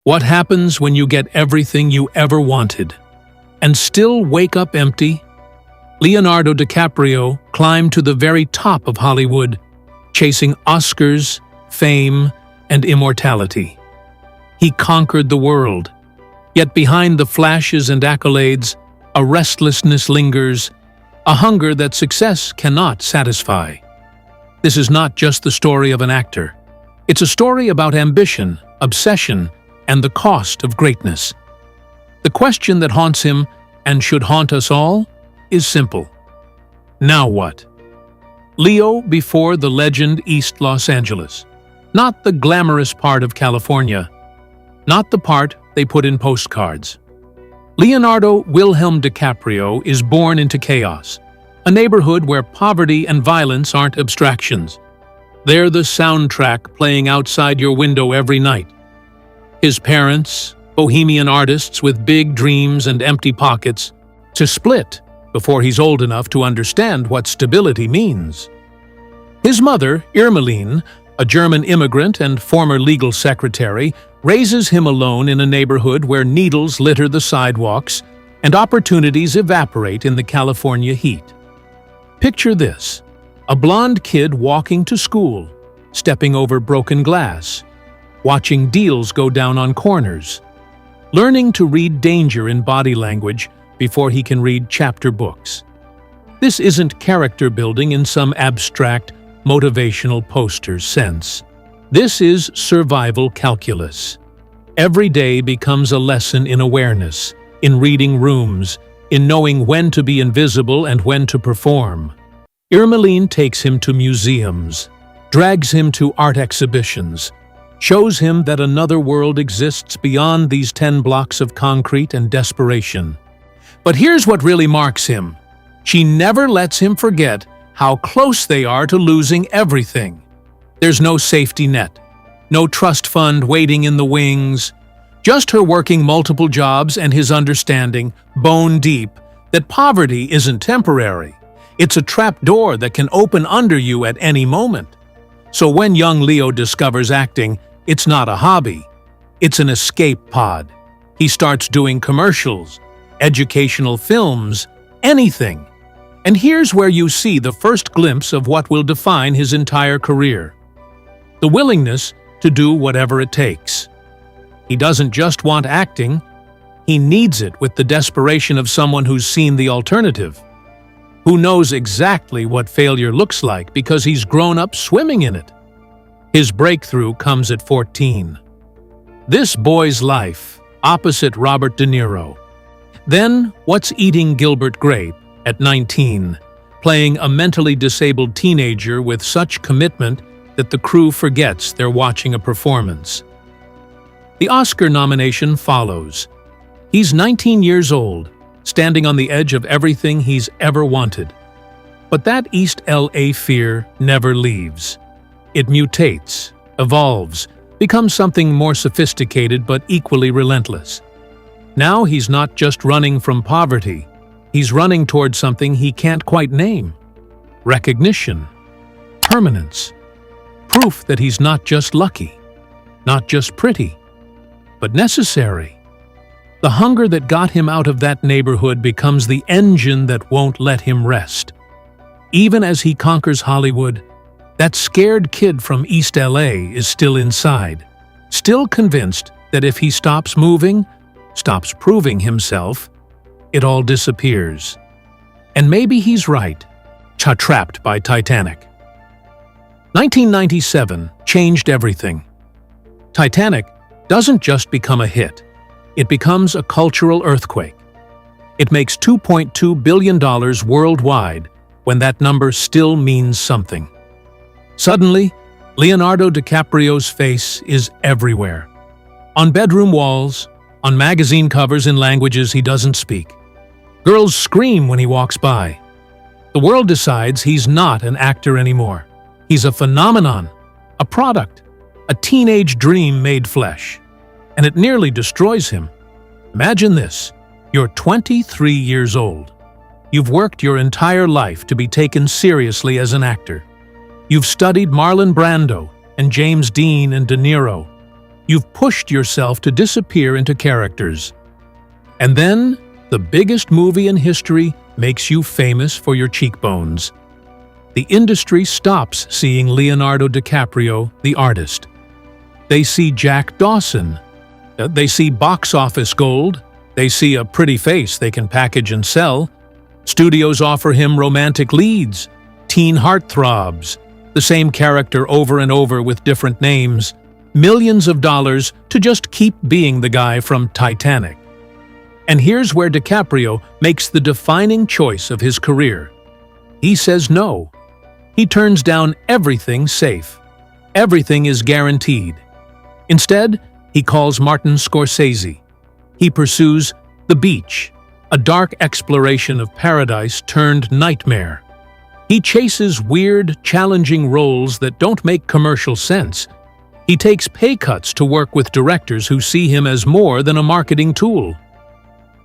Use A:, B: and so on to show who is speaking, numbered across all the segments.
A: What happens when you get everything you ever wanted and still wake up empty? Leonardo DiCaprio climbed to the very top of Hollywood, chasing Oscars, fame, and immortality. He conquered the world, yet behind the flashes and accolades, a restlessness lingers, a hunger that success cannot satisfy. This is not just the story of an actor. It's a story about ambition, obsession, and the cost of greatness. The question that haunts him, and should haunt us all, is simple. Now what? Leo before the legend East Los Angeles. Not the glamorous part of California. Not the part they put in postcards. Leonardo Wilhelm DiCaprio is born into chaos, a neighborhood where poverty and violence aren't abstractions. They're the soundtrack playing outside your window every night. His parents, bohemian artists with big dreams and empty pockets, to split before he's old enough to understand what stability means. His mother, Irmeline, a German immigrant and former legal secretary, raises him alone in a neighborhood where needles litter the sidewalks and opportunities evaporate in the California heat. Picture this: a blonde kid walking to school, stepping over broken glass, watching deals go down on corners, learning to read danger in body language before he can read chapter books. This isn't character building in some abstract, motivational poster sense. This is survival calculus. Every day becomes a lesson in awareness, in reading rooms, in knowing when to be invisible and when to perform. Irmeline takes him to museums, drags him to art exhibitions, shows him that another world exists beyond these 10 blocks of concrete and desperation. But here's what really marks him. She never lets him forget how close they are to losing everything. There's no safety net, no trust fund waiting in the wings, just her working multiple jobs and his understanding, bone deep, that poverty isn't temporary. It's a trap door that can open under you at any moment. So when young Leo discovers acting, it's not a hobby. It's an escape pod. He starts doing commercials, educational films, anything. And here's where you see the first glimpse of what will define his entire career: the willingness to do whatever it takes. He doesn't just want acting, he needs it with the desperation of someone who's seen the alternative, who knows exactly what failure looks like because he's grown up swimming in it. His breakthrough comes at 14. This boy's life, opposite Robert De Niro. Then, What's Eating Gilbert Grape at 19, playing a mentally disabled teenager with such commitment that the crew forgets they're watching a performance. The Oscar nomination follows. He's 19 years old, standing on the edge of everything he's ever wanted. But that East LA fear never leaves. It mutates, evolves, becomes something more sophisticated but equally relentless. Now he's not just running from poverty, he's running towards something he can't quite name. Recognition, permanence, proof that he's not just lucky, not just pretty, but necessary. The hunger that got him out of that neighborhood becomes the engine that won't let him rest. Even as he conquers Hollywood, that scared kid from East LA is still inside, still convinced that if he stops moving, stops proving himself, it all disappears. And maybe he's right. Trapped by Titanic. 1997 changed everything. Titanic doesn't just become a hit. It becomes a cultural earthquake. It makes $2.2 billion worldwide when that number still means something. Suddenly, Leonardo DiCaprio's face is everywhere. On bedroom walls, on magazine covers in languages he doesn't speak. Girls scream when he walks by. The world decides he's not an actor anymore. He's a phenomenon, a product, a teenage dream made flesh. And it nearly destroys him. Imagine this: you're 23 years old. You've worked your entire life to be taken seriously as an actor. You've studied Marlon Brando and James Dean and De Niro. You've pushed yourself to disappear into characters. And then, the biggest movie in history makes you famous for your cheekbones. The industry stops seeing Leonardo DiCaprio, the artist. They see Jack Dawson. They see box office gold. They see a pretty face they can package and sell. Studios offer him romantic leads, teen heartthrobs, the same character over and over with different names, millions of dollars to just keep being the guy from Titanic. And here's where DiCaprio makes the defining choice of his career. He says no. He turns down everything safe. Everything is guaranteed. Instead, he calls Martin Scorsese. He pursues The Beach, a dark exploration of paradise turned nightmare. He chases weird, challenging roles that don't make commercial sense. He takes pay cuts to work with directors who see him as more than a marketing tool.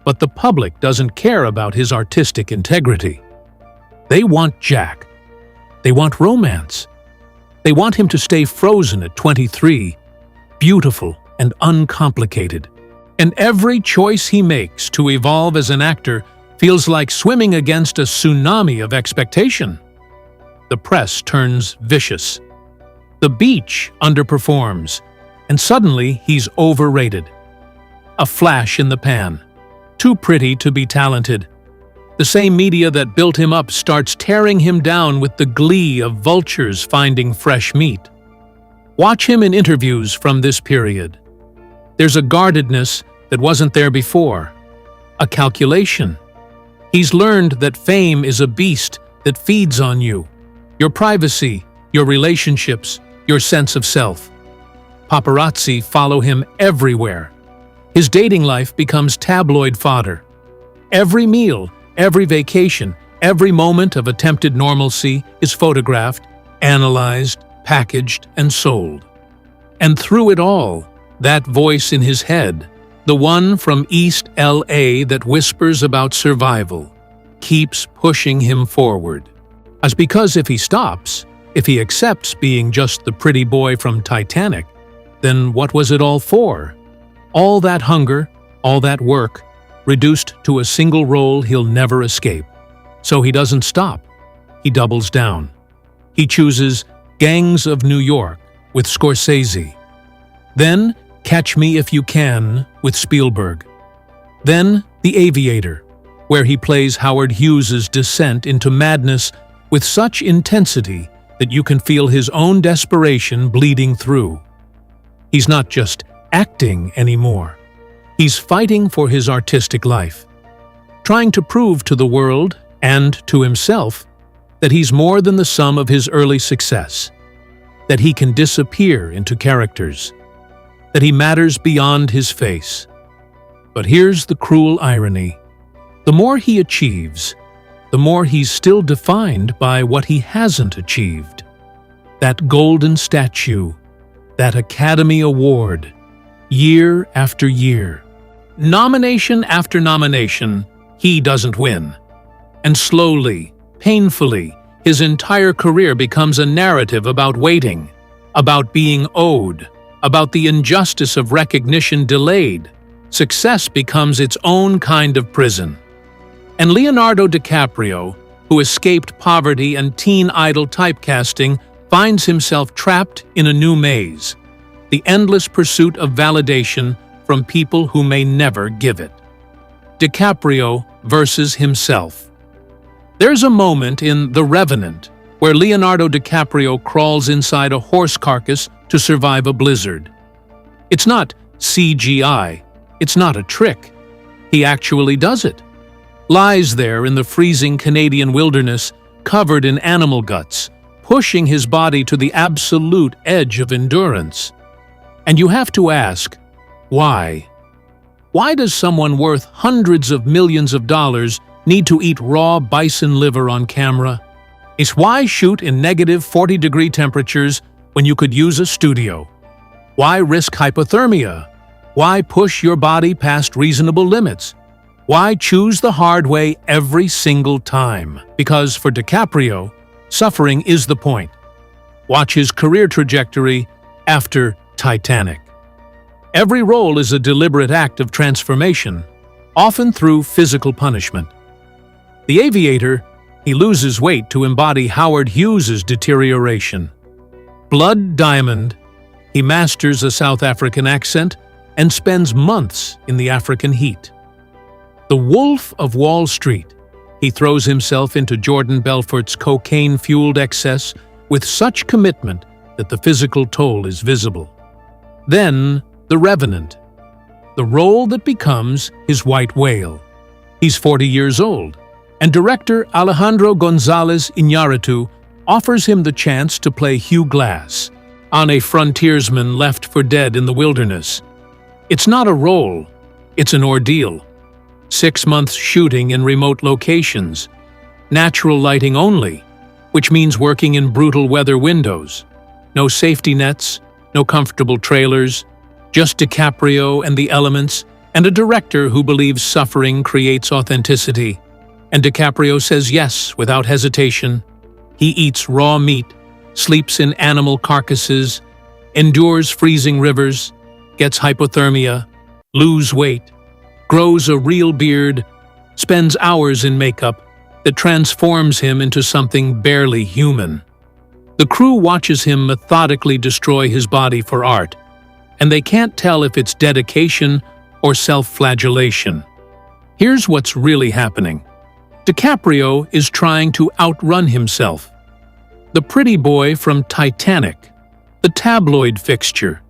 A: But the public doesn't care about his artistic integrity. They want Jack. They want romance. They want him to stay frozen at 23, beautiful and uncomplicated. And every choice he makes to evolve as an actor feels like swimming against a tsunami of expectation. The press turns vicious. The Beach underperforms, and suddenly he's overrated. A flash in the pan. Too pretty to be talented. The same media that built him up starts tearing him down with the glee of vultures finding fresh meat. Watch him in interviews from this period. There's a guardedness that wasn't there before. A calculation. He's learned that fame is a beast that feeds on you. Your privacy, your relationships, your sense of self. Paparazzi follow him everywhere. His dating life becomes tabloid fodder. Every meal, every vacation, every moment of attempted normalcy is photographed, analyzed, packaged, and sold. And through it all, that voice in his head, the one from East LA that whispers about survival, keeps pushing him forward. As because if he stops, if he accepts being just the pretty boy from Titanic, then what was it all for? All that hunger, all that work, reduced to a single role he'll never escape. So he doesn't stop. He doubles down. He chooses Gangs of New York with Scorsese. Then Catch Me If You Can with Spielberg. Then The Aviator, where he plays Howard Hughes's descent into madness with such intensity that you can feel his own desperation bleeding through. He's not just acting anymore. He's fighting for his artistic life, trying to prove to the world and to himself that he's more than the sum of his early success, that he can disappear into characters, that he matters beyond his face. But here's the cruel irony. The more he achieves, the more he's still defined by what he hasn't achieved. That golden statue, that Academy Award, year after year. Nomination after nomination, he doesn't win. And slowly, painfully, his entire career becomes a narrative about waiting, about being owed, about the injustice of recognition delayed. Success becomes its own kind of prison. And Leonardo DiCaprio, who escaped poverty and teen idol typecasting, finds himself trapped in a new maze, the endless pursuit of validation from people who may never give it. DiCaprio versus himself. There's a moment in The Revenant where Leonardo DiCaprio crawls inside a horse carcass to survive a blizzard. It's not CGI. It's not a trick. He actually does it. Lies there in the freezing Canadian wilderness, covered in animal guts, pushing his body to the absolute edge of endurance. And you have to ask, why? Why does someone worth hundreds of millions of dollars need to eat raw bison liver on camera? It's why shoot in negative 40-degree temperatures when you could use a studio? Why risk hypothermia? Why push your body past reasonable limits? Why choose the hard way every single time? Because for DiCaprio, suffering is the point. Watch his career trajectory after Titanic. Every role is a deliberate act of transformation, often through physical punishment. The Aviator, he loses weight to embody Howard Hughes's deterioration. Blood Diamond, he masters a South African accent and spends months in the African heat. The Wolf of Wall Street, he throws himself into Jordan Belfort's cocaine-fueled excess with such commitment that the physical toll is visible. Then, the Revenant, the role that becomes his white whale. He's 40 years old, and director Alejandro González Iñárritu offers him the chance to play Hugh Glass, on a frontiersman left for dead in the wilderness. It's not a role, it's an ordeal. 6 months shooting in remote locations, natural lighting only, which means working in brutal weather windows. No safety nets, no comfortable trailers, just DiCaprio and the elements, and a director who believes suffering creates authenticity. And DiCaprio says yes without hesitation. He eats raw meat, sleeps in animal carcasses, endures freezing rivers, gets hypothermia, loses weight, grows a real beard, spends hours in makeup that transforms him into something barely human. The crew watches him methodically destroy his body for art, and they can't tell if it's dedication or self-flagellation. Here's what's really happening. DiCaprio is trying to outrun himself. The pretty boy from Titanic, the tabloid fixture,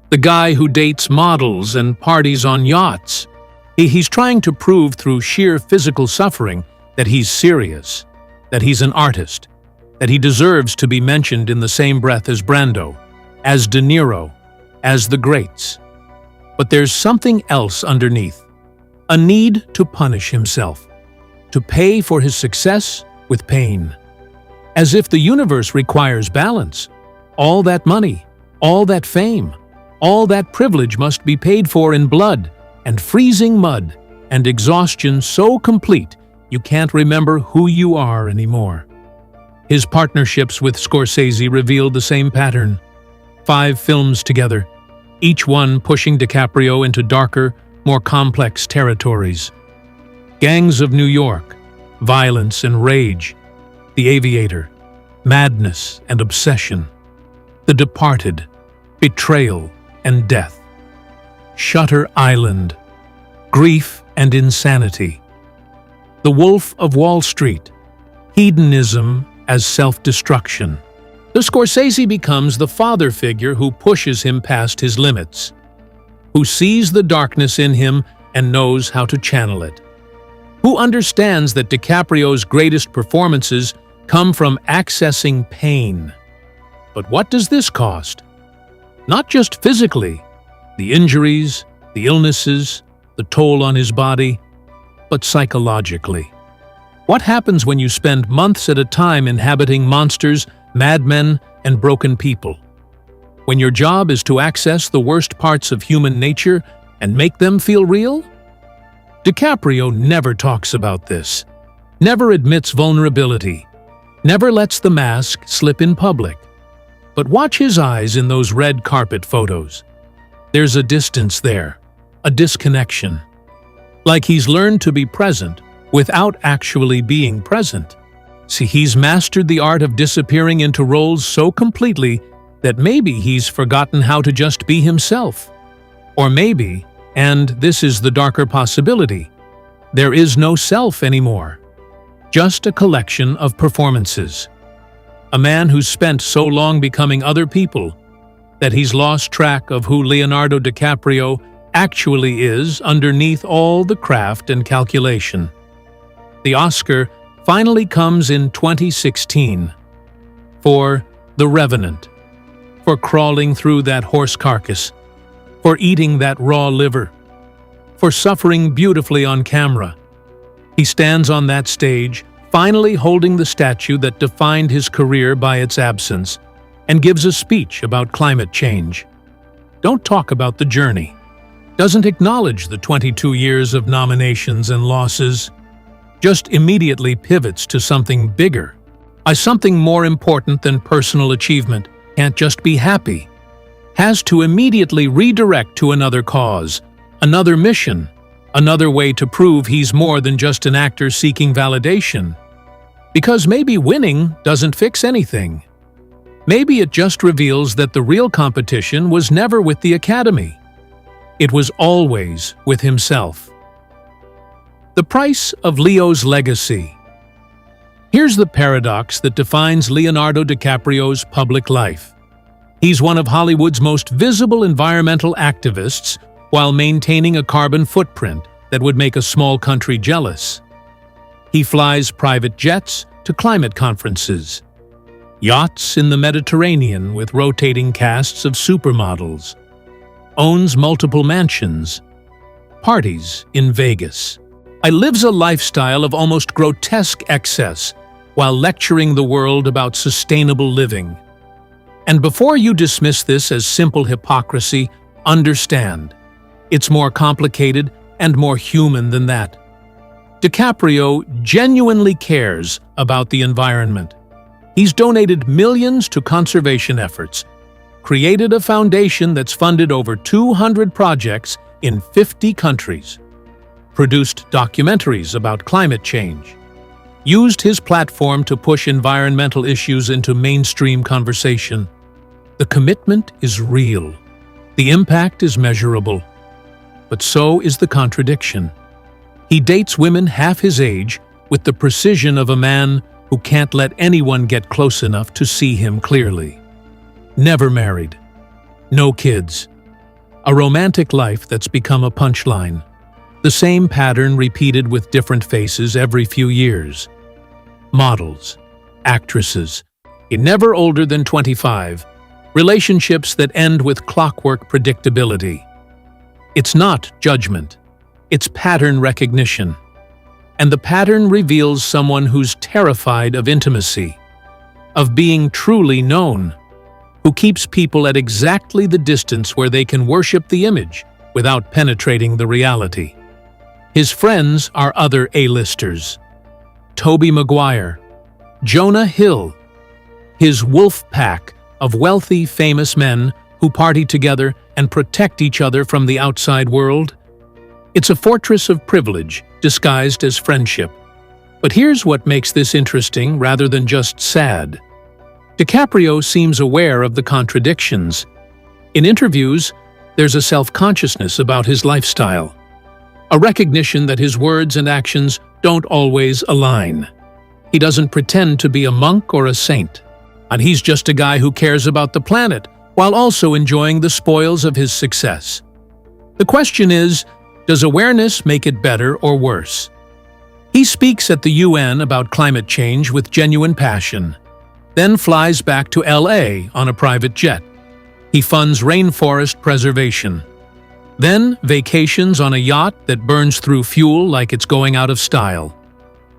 A: the guy who dates models and parties on yachts. He's trying to prove through sheer physical suffering that he's serious, that he's an artist, that he deserves to be mentioned in the same breath as Brando, as De Niro, as the greats. But there's something else underneath, a need to punish himself, to pay for his success with pain. As if the universe requires balance. All that money, all that fame, all that privilege must be paid for in blood and freezing mud and exhaustion so complete you can't remember who you are anymore. His partnerships with Scorsese revealed the same pattern. 5 films together, each one pushing DiCaprio into darker, more complex territories. Gangs of New York, violence and rage. The Aviator, madness and obsession. The Departed, betrayal and death. Shutter Island, grief and insanity. The Wolf of Wall Street, hedonism as self-destruction. The Scorsese becomes the father figure who pushes him past his limits, who sees the darkness in him and knows how to channel it, who understands that DiCaprio's greatest performances come from accessing pain. But what does this cost? Not just physically, the injuries, the illnesses, the toll on his body, but psychologically. What happens when you spend months at a time inhabiting monsters, madmen, and broken people? When your job is to access the worst parts of human nature and make them feel real? DiCaprio never talks about this, never admits vulnerability, never lets the mask slip in public. But watch his eyes in those red carpet photos. There's a distance there, a disconnection. Like he's learned to be present without actually being present. See, he's mastered the art of disappearing into roles so completely that maybe he's forgotten how to just be himself. Or maybe, and this is the darker possibility, there is no self anymore. Just a collection of performances. A man who's spent so long becoming other people that he's lost track of who Leonardo DiCaprio actually is underneath all the craft and calculation. The Oscar finally comes in 2016 for The Revenant, for crawling through that horse carcass, for eating that raw liver, for suffering beautifully on camera. He stands on that stage, finally holding the statue that defined his career by its absence, and gives a speech about climate change. Don't talk about the journey. Doesn't acknowledge the 22 years of nominations and losses. Just immediately pivots to something bigger. Something more important than personal achievement. Can't just be happy. has to immediately redirect to another cause, another mission, another way to prove he's more than just an actor seeking validation. Because maybe winning doesn't fix anything. Maybe it just reveals that the real competition was never with the Academy. It was always with himself. The price of Leo's legacy. Here's the paradox that defines Leonardo DiCaprio's public life. He's one of Hollywood's most visible environmental activists while maintaining a carbon footprint that would make a small country jealous. He flies private jets to climate conferences, yachts in the Mediterranean with rotating casts of supermodels, owns multiple mansions, parties in Vegas. He lives a lifestyle of almost grotesque excess while lecturing the world about sustainable living. And before you dismiss this as simple hypocrisy, understand, it's more complicated and more human than that. DiCaprio genuinely cares about the environment. He's donated millions to conservation efforts, created a foundation that's funded over 200 projects in 50 countries, produced documentaries about climate change, used his platform to push environmental issues into mainstream conversation. The commitment is real. The impact is measurable. But so is the contradiction. He dates women half his age with the precision of a man who can't let anyone get close enough to see him clearly. Never married. No kids. A romantic life that's become a punchline. The same pattern repeated with different faces every few years. Models. Actresses. Never older than 25. Relationships that end with clockwork predictability. It's not judgment. It's pattern recognition. And the pattern reveals someone who's terrified of intimacy, of being truly known, who keeps people at exactly the distance where they can worship the image without penetrating the reality. His friends are other A-listers. Tobey Maguire, Jonah Hill, his wolf pack of wealthy, famous men who party together and protect each other from the outside world. It's a fortress of privilege disguised as friendship. But here's what makes this interesting rather than just sad. DiCaprio seems aware of the contradictions. In interviews, there's a self-consciousness about his lifestyle, a recognition that his words and actions don't always align. He doesn't pretend to be a monk or a saint, and he's just a guy who cares about the planet while also enjoying the spoils of his success. The question is, does awareness make it better or worse? He speaks at the UN about climate change with genuine passion, then flies back to LA on a private jet. He funds rainforest preservation, then vacations on a yacht that burns through fuel like it's going out of style.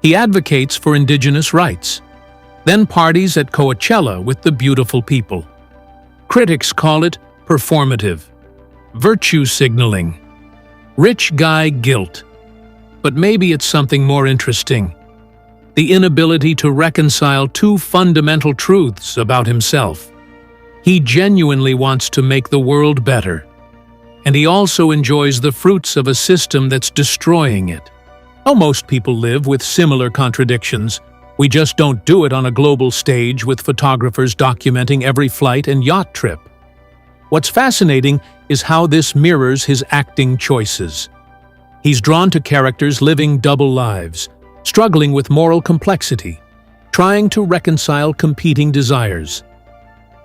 A: He advocates for indigenous rights, then parties at Coachella with the beautiful people. Critics call it performative, virtue signaling, rich guy guilt. But maybe it's something more interesting. The inability to reconcile two fundamental truths about himself. He genuinely wants to make the world better, and he also enjoys the fruits of a system that's destroying it. Oh, most people live with similar contradictions. We just don't do it on a global stage with photographers documenting every flight and yacht trip. What's fascinating is how this mirrors his acting choices. He's drawn to characters living double lives, struggling with moral complexity, trying to reconcile competing desires.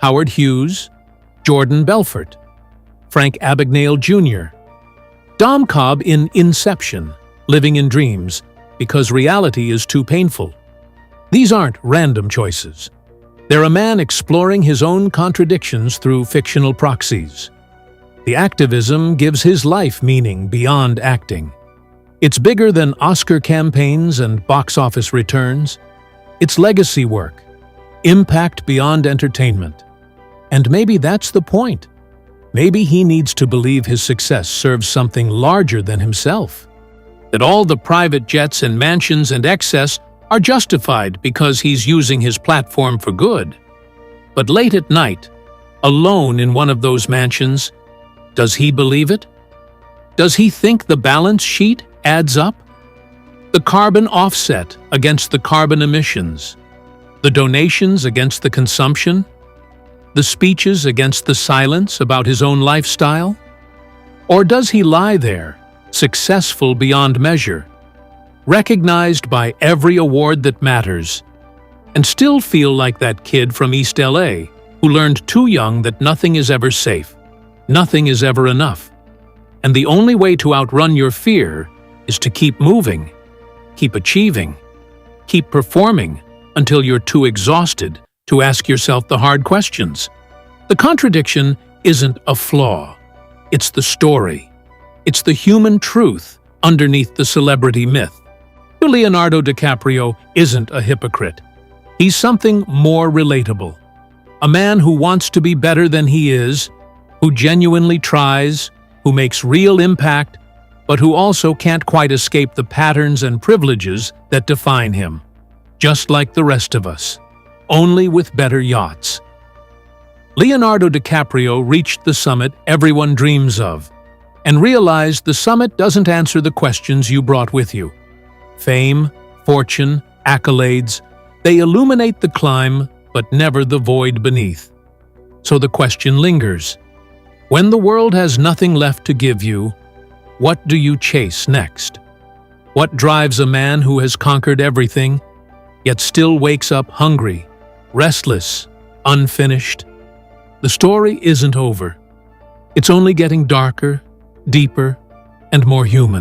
A: Howard Hughes, Jordan Belfort, Frank Abagnale Jr., Dom Cobb in Inception, living in dreams because reality is too painful. These aren't random choices. They're a man exploring his own contradictions through fictional proxies. The activism gives his life meaning beyond acting. It's bigger than Oscar campaigns and box office returns. It's legacy work, impact beyond entertainment. And maybe that's the point. Maybe he needs to believe his success serves something larger than himself. That all the private jets and mansions and excess are justified because he's using his platform for good. But late at night, alone in one of those mansions. Does he believe it? Does he think the balance sheet adds up? The carbon offset against the carbon emissions, the donations against the consumption, the speeches against the silence about his own lifestyle? Or does he lie there, successful beyond measure, recognized by every award that matters, and still feel like that kid from East LA who learned too young that nothing is ever safe, nothing is ever enough, and the only way to outrun your fear is to keep moving, keep achieving, keep performing until you're too exhausted to ask yourself the hard questions? The contradiction isn't a flaw. It's the story. It's the human truth underneath the celebrity myth. Leonardo DiCaprio isn't a hypocrite. He's something more relatable. A man who wants to be better than he is, who genuinely tries, who makes real impact, but who also can't quite escape the patterns and privileges that define him. Just like the rest of us, only with better yachts. Leonardo DiCaprio reached the summit everyone dreams of, and realized the summit doesn't answer the questions you brought with you. Fame, fortune, accolades, they illuminate the climb, but never the void beneath. So the question lingers. When the world has nothing left to give you, what do you chase next? What drives a man who has conquered everything, yet still wakes up hungry, restless, unfinished? The story isn't over. It's only getting darker, deeper, and more human.